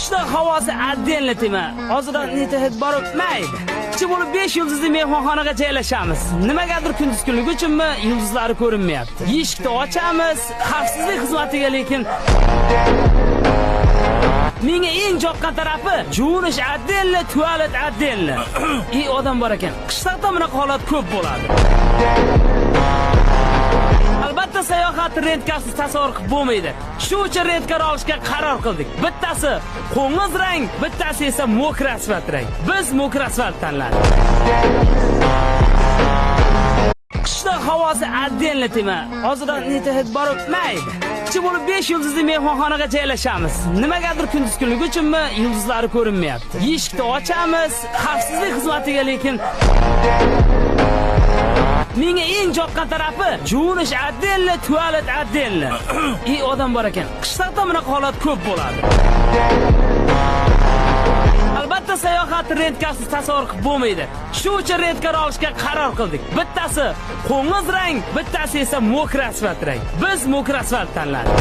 Qishda havosi отдельно tema. Hozirdan neta borib mayli. Kichik bo'lib 5 yulduzli mehmonxonaga joylashamiz. Nimagadir kunduz kunligi uchunmi yulduzlari ko'rinmayapti. Eshikni ochamiz, xavfsizlik xizmatiga lekin menga eng yoqqan tarafi juvinish отдельно, tualet отдельно. Odam bor ekan. Qishloqda bunaqa holat ko'p bo'ladi. Albatta sayohat rentkasiz tasavvur qilib bo'lmaydi. Shu uchun rentkar olishga qaror qildik. Bittasi qo'ng'iz rang, bittasi esa mokra asfalt rang. Biz mokra asfalt tanladik. Qishda havosi отдельно tema. Hozirdan neta borib mayli. Kichik bo'lib 5 yulduzli mehmonxonaga joylashamiz. Nimagadir kunduz kunligi uchunmi yulduzlari ko'rinmayapti. Eshikni ochamiz, xavfsizlik xizmatiga lekin menga eng yoqqan tarafi juvinish отдельно, tualet отдельно. Odam bor ekan. Qishloqda bunaqa holat ko'p bo'ladi. Albatta sayohat rentkasiz tasavvur qilib bo'lmaydi. Shu uchun rentkar olishga qaror qildik. Bittasi qo'ng'iz rang, bittasi esa mokra asfalt rang. Biz mokra asfalt tanladik.